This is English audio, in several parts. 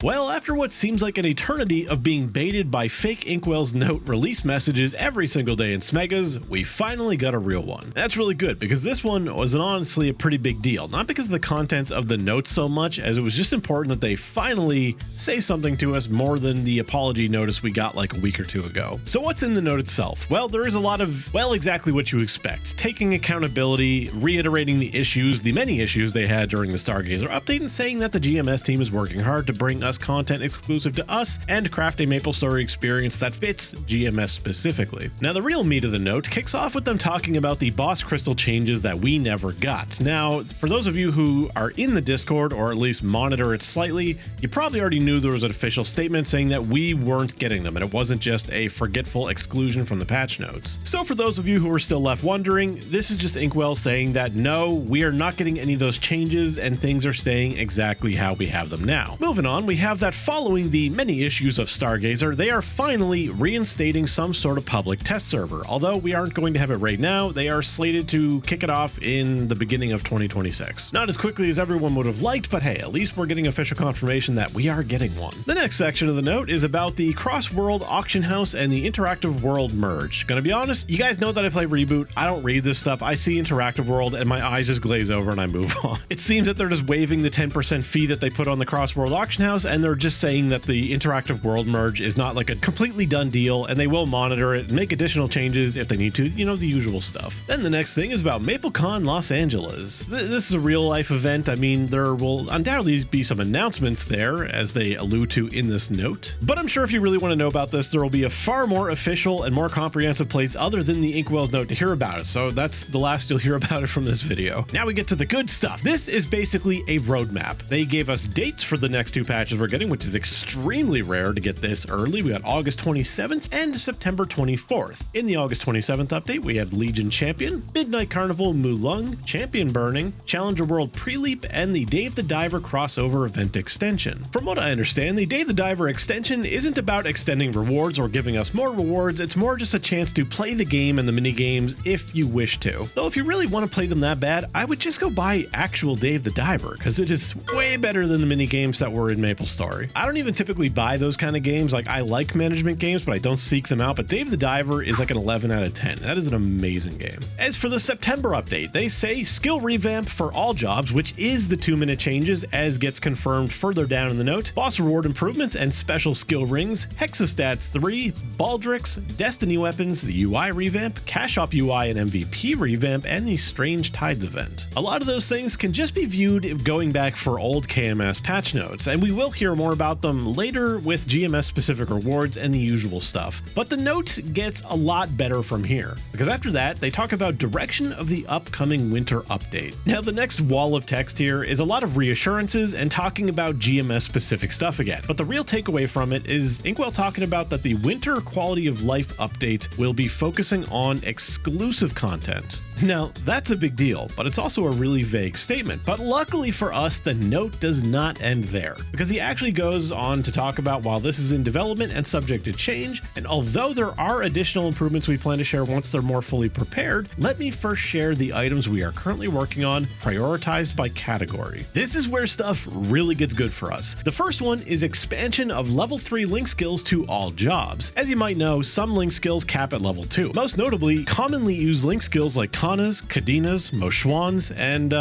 Well, after what seems like an eternity of being baited by fake Inkwell's note release messages every single day in Smegas, we finally got a real one. That's really good because this one was honestly a pretty big deal, not because of the contents of the notes so much as it was just important that they finally say something to us more than the apology notice we got like a week or two ago. So what's in the note itself? Well, there is a lot of, well, exactly what you expect. Taking accountability, reiterating the issues, the many issues they had during the Stargazer update, and saying that the GMS team is working hard to bring us content exclusive to us and craft a Maplestory experience that fits GMS specifically. Now, the real meat of the note kicks off with them talking about the boss crystal changes that we never got. Now, for those of you who are in the Discord or at least monitor it slightly, you probably already knew there was an official statement saying that we weren't getting them and it wasn't just a forgetful exclusion from the patch notes. So for those of you who are still left wondering, this is just Inkwell saying that no, we are not getting any of those changes and things are staying exactly how we have them now. Moving on, we have that following the many issues of Stargazer, they are finally reinstating some sort of public test server. Although we aren't going to have it right now, they are slated to kick it off in the beginning of 2026. Not as quickly as everyone would have liked, but hey, at least we're getting official confirmation that we are getting one. The next section of the note is about the cross-world auction house and the interactive world merge. Gonna be honest, you guys know that I play Reboot. I don't read this stuff. I see interactive world and my eyes just glaze over and I move on. It seems that they're just waiving the 10% fee that they put on the cross-world auction house and they're just saying that the interactive world merge is not like a completely done deal and they will monitor it and make additional changes if they need to, you know, the usual stuff. Then the next thing is about MapleCon Los Angeles. This is a real life event. I mean, there will undoubtedly be some announcements there as they allude to in this note, but I'm sure if you really want to know about this, there will be a far more official and more comprehensive place other than the Inkwell's note to hear about it. So that's the last you'll hear about it from this video. Now we get to the good stuff. This is basically a roadmap. They gave us dates for the next two patches we're getting, which is extremely rare to get this early. We got August 27th and September 24th. In the August 27th update, we have Legion Champion, Midnight Carnival Mulung, Champion Burning, Challenger World Pre-Leap, and the Dave the Diver crossover event extension. From what I understand, the Dave the Diver extension isn't about extending rewards or giving us more rewards, it's more just a chance to play the game and the mini games if you wish to. Though if you really want to play them that bad, I would just go buy actual Dave the Diver, because it is way better than the mini games that were in Maplestory. I don't even typically buy those kind of games. Like, I like management games, but I don't seek them out. But Dave the Diver is like an 11 out of 10. That is an amazing game. As for the September update, they say skill revamp for all jobs, which is the 2-minute changes as gets confirmed further down in the note, boss reward improvements and special skill rings, Hexastats 3, Baldrix, Destiny weapons, the UI revamp, Cash Op UI and MVP revamp, and the Strange Tides event. A lot of those things can just be viewed going back for old KMS patch notes, and we will hear more about them later with GMS specific rewards and the usual stuff. But the note gets a lot better from here, because after that, they talk about direction of the upcoming winter update. Now, the next wall of text here is a lot of reassurances and talking about GMS specific stuff again. But the real takeaway from it is Inkwell talking about that the winter quality of life update will be focusing on exclusive content. Now, that's a big deal, but it's also a really vague statement. But luckily for us, the note does not end there, because he actually goes on to talk about while this is in development and subject to change, and although there are additional improvements we plan to share once they're more fully prepared, let me first share the items we are currently working on, prioritized by category. This is where stuff really gets good for us. The first one is expansion of level 3 link skills to all jobs. As you might know, some link skills cap at level 2. Most notably, commonly used link skills like Kanas, Kadinas, Moshwans, and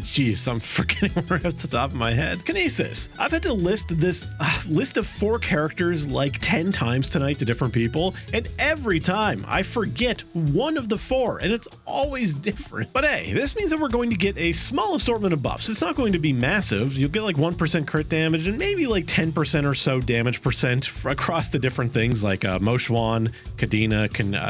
geez, I'm forgetting right off the top of my head. Kinesis. I've had to list this list of 4 characters like 10 times tonight to different people, and every time I forget one of the 4, and it's always different. But hey, this means that we're going to get a small assortment of buffs. It's not going to be massive. You'll get like 1% crit damage and maybe like 10% or so damage percent across the different things like Moshwan, Kadina,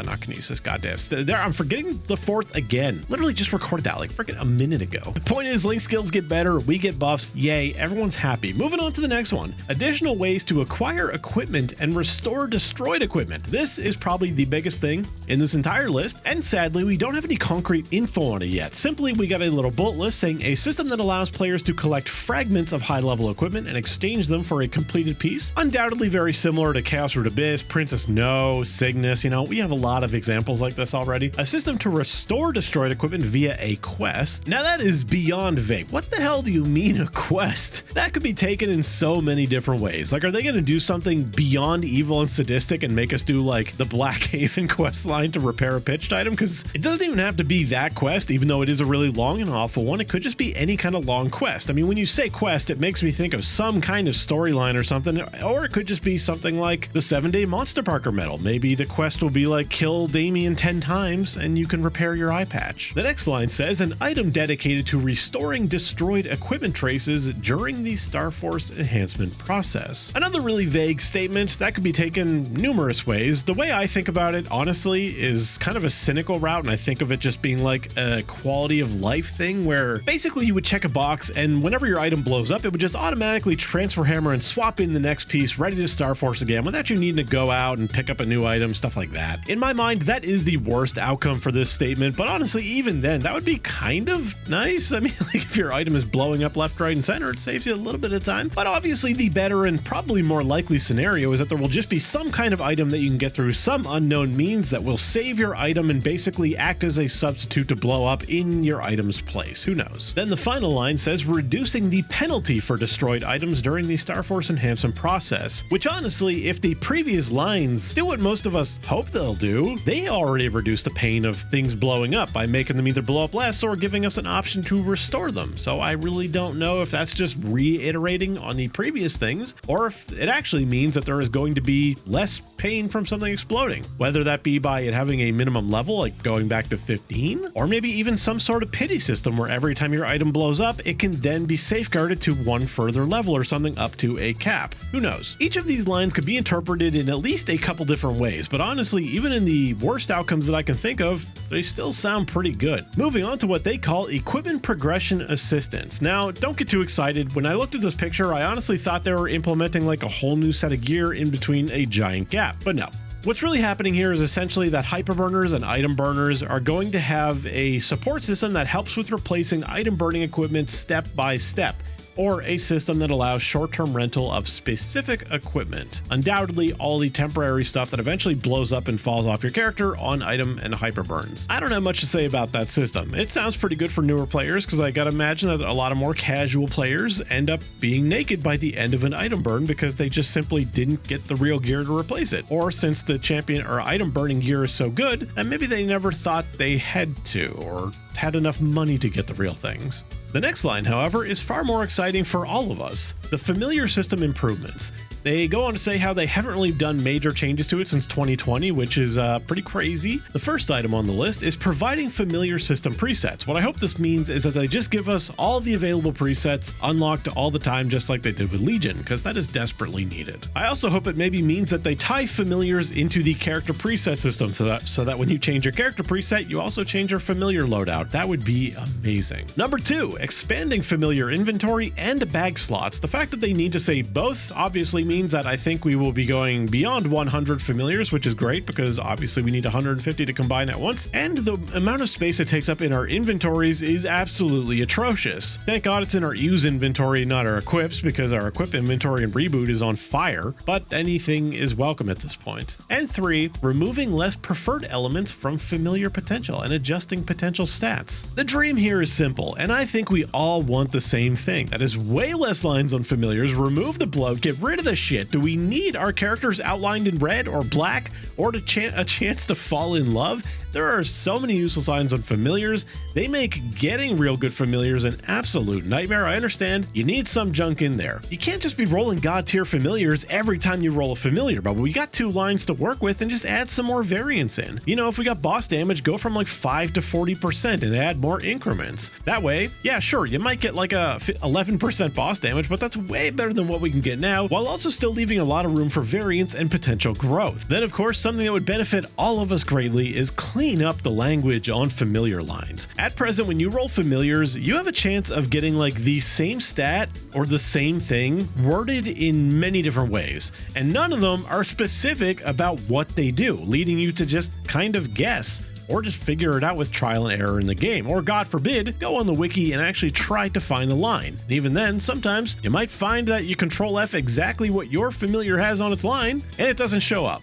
not Kinesis, goddamn. I'm forgetting the 4th again. Literally just recorded that like freaking a minute ago. The point is, link skills get better, we get buffs, yay, everyone's happy. Moving on to the next one. Additional ways to acquire equipment and restore destroyed equipment. This is probably the biggest thing in this entire list, and sadly, we don't have any concrete info on it yet. Simply, we got a little bullet list saying a system that allows players to collect fragments of high-level equipment and exchange them for a completed piece. Undoubtedly very similar to Chaos Root Abyss, Princess No, Cygnus, you know, we have a lot of examples like this already. A system to restore destroyed equipment via a quest. Now that is beyond vague. What the hell do you mean a quest? That could be taken and so many different ways. Like, are they going to do something beyond evil and sadistic and make us do like the Black Haven quest line to repair a pitched item? Because it doesn't even have to be that quest, even though it is a really long and awful one. It could just be any kind of long quest. I mean, when you say quest, it makes me think of some kind of storyline or something, or it could just be something like the 7-day Monster Parker medal. Maybe the quest will be like kill Damien 10 times and you can repair your eye patch. The next line says an item dedicated to restoring destroyed equipment traces during the Starforce enhancement process. Another really vague statement that could be taken numerous ways. The way I think about it, honestly, is kind of a cynical route, and I think of it just being like a quality of life thing where basically you would check a box and whenever your item blows up, it would just automatically transfer hammer and swap in the next piece ready to Starforce again without you needing to go out and pick up a new item, stuff like that. In my mind, that is the worst outcome for this statement, but honestly, even then, that would be kind of nice. I mean, like if your item is blowing up left, right, and center, it saves you a little bit of time. But obviously, the better and probably more likely scenario is that there will just be some kind of item that you can get through some unknown means that will save your item and basically act as a substitute to blow up in your item's place. Who knows? Then the final line says reducing the penalty for destroyed items during the Starforce enhancement process, which honestly, if the previous lines do what most of us hope they'll do, they already reduce the pain of things blowing up by making them either blow up less or giving us an option to restore them. So I really don't know if that's just reiterating on the previous things, or if it actually means that there is going to be less pain from something exploding, whether that be by it having a minimum level, like going back to 15, or maybe even some sort of pity system where every time your item blows up, it can then be safeguarded to one further level or something up to a cap. Who knows? Each of these lines could be interpreted in at least a couple different ways, but honestly, even in the worst outcomes that I can think of, they still sound pretty good. Moving on to what they call equipment progression assistance. Now, don't get too excited. When I looked at this picture, I honestly thought they were implementing like a whole new set of gear in between a giant gap, but no. What's really happening here is essentially that hyperburners and item burners are going to have a support system that helps with replacing item burning equipment step by step, or a system that allows short-term rental of specific equipment. Undoubtedly, all the temporary stuff that eventually blows up and falls off your character on item and hyperburns. I don't have much to say about that system. It sounds pretty good for newer players because I gotta imagine that a lot of more casual players end up being naked by the end of an item burn because they just simply didn't get the real gear to replace it. Or since the champion or item burning gear is so good, that maybe they never thought they had to or had enough money to get the real things. The next line, however, is far more exciting for all of us. The familiar system improvements. They go on to say how they haven't really done major changes to it since 2020, which is pretty crazy. The first item on the list is providing familiar system presets. What I hope this means is that they just give us all the available presets unlocked all the time, just like they did with Legion, because that is desperately needed. I also hope it maybe means that they tie familiars into the character preset system so that when you change your character preset, you also change your familiar loadout. That would be amazing. Number 2, expanding familiar inventory and bag slots. The fact that they need to say both obviously means that I think we will be going beyond 100 familiars, which is great because obviously we need 150 to combine at once, and the amount of space it takes up in our inventories is absolutely atrocious. Thank God it's in our use inventory, not our equips, because our equip inventory in Reboot is on fire, but anything is welcome at this point. And 3, removing less preferred elements from familiar potential and adjusting potential stats. The dream here is simple, and I think we all want the same thing. That is way less lines on familiars, remove the bloat, get rid of the shit. Do we need our characters outlined in red or black or a chance to fall in love? There are so many useless lines on familiars. They make getting real good familiars an absolute nightmare. I understand you need some junk in there. You can't just be rolling god tier familiars every time you roll a familiar, but we got 2 lines to work with and just add some more variance in. You know, if we got boss damage, go from like 5 to 40% and add more increments. That way, yeah, sure, you might get like a 11% boss damage, but that's way better than what we can get now, while also still leaving a lot of room for variance and potential growth. Then, of course, something that would benefit all of us greatly is clean up the language on familiar lines. At present, when you roll familiars, you have a chance of getting like the same stat or the same thing worded in many different ways, and none of them are specific about what they do, leading you to just kind of guess or just figure it out with trial and error in the game, or God forbid, go on the wiki and actually try to find the line. And even then, sometimes you might find that you Control F exactly what your familiar has on its line, and it doesn't show up.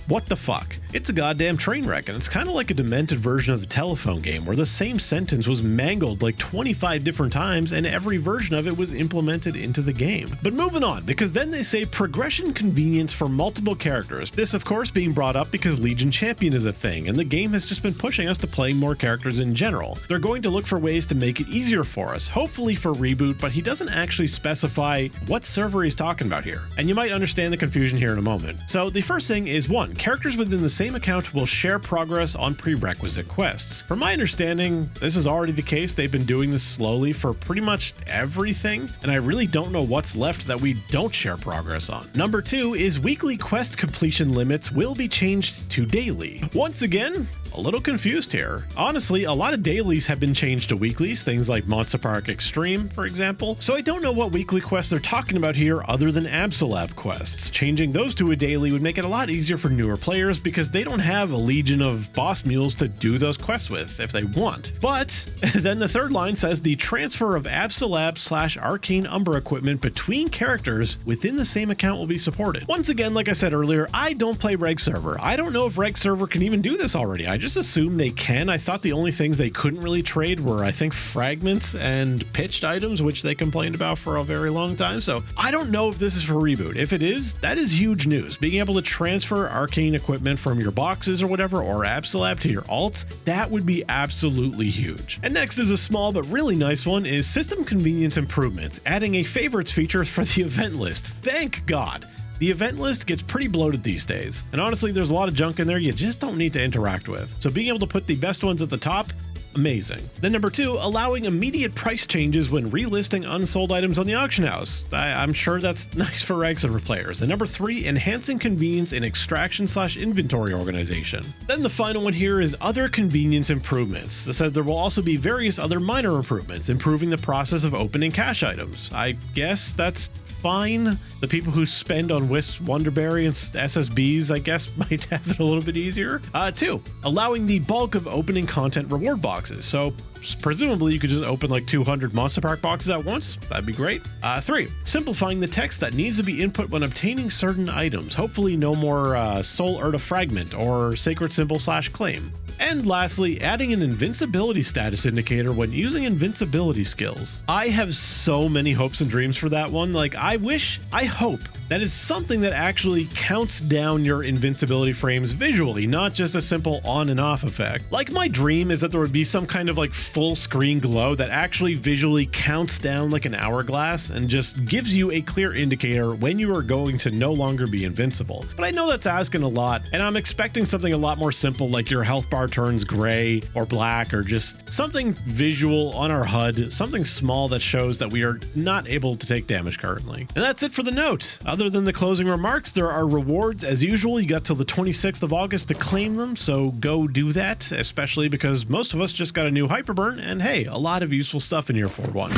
What the fuck? It's a goddamn train wreck, and it's kind of like a demented version of the telephone game where the same sentence was mangled like 25 different times and every version of it was implemented into the game. But moving on, because then they say progression convenience for multiple characters. This of course being brought up because Legion Champion is a thing, and the game has just been pushing us to play more characters in general. They're going to look for ways to make it easier for us, hopefully for Reboot, but he doesn't actually specify what server he's talking about here. And you might understand the confusion here in a moment. So the first thing is 1. Characters within the same account will share progress on prerequisite quests. From my understanding, this is already the case. They've been doing this slowly for pretty much everything, and I really don't know what's left that we don't share progress on. Number 2 is weekly quest completion limits will be changed to daily. Once again, a little confused here. Honestly, a lot of dailies have been changed to weeklies, things like Monster Park Extreme, for example. So I don't know what weekly quests they're talking about here other than Absolab quests. Changing those to a daily would make it a lot easier for newer players because they don't have a legion of boss mules to do those quests with if they want. But then the third line says the transfer of Absolab/Arcane Umbra equipment between characters within the same account will be supported. Once again, like I said earlier, I don't play Reg Server. I don't know if Reg Server can even do this already. I just assumed they can. I thought the only things they couldn't really trade were, I think, fragments and pitched items, which they complained about for a very long time. So I don't know if this is for Reboot. If it is, that is huge news. Being able to transfer arcane equipment from your boxes or whatever, or Absolab to your alts, that would be absolutely huge. And next is a small but really nice one, is system convenience improvements, adding a favorites feature for the event list. Thank God. The event list gets pretty bloated these days, and honestly there's a lot of junk in there you just don't need to interact with. So being able to put the best ones at the top, amazing. Then number 2, allowing immediate price changes when relisting unsold items on the auction house. I'm sure that's nice for Reg Server players. And number 3, enhancing convenience in extraction/inventory organization. Then the final one here is other convenience improvements. They said there will also be various other minor improvements, improving the process of opening cache items. I guess that's fine. The people who spend on Wisp, Wonderberry, and SSBs, I guess, might have it a little bit easier. 2, allowing the bulk of opening content reward boxes. So presumably you could just open like 200 Monster Park boxes at once. That'd be great. 3, simplifying the text that needs to be input when obtaining certain items. Hopefully no more Soul Urta Fragment or Sacred Symbol/Claim. And lastly, adding an invincibility status indicator when using invincibility skills. I have so many hopes and dreams for that one. Like, I hope that it's something that actually counts down your invincibility frames visually, not just a simple on and off effect. Like, my dream is that there would be some kind of like full screen glow that actually visually counts down like an hourglass and just gives you a clear indicator when you are going to no longer be invincible. But I know that's asking a lot, and I'm expecting something a lot more simple, like your health bar turns gray or black, or just something visual on our HUD, something small that shows that we are not able to take damage currently. And that's it for the note. Other than the closing remarks, there are rewards as usual. You got till the 26th of August to claim them, so go do that, especially because most of us just got a new Hyperburn, and hey, a lot of useful stuff in here for one.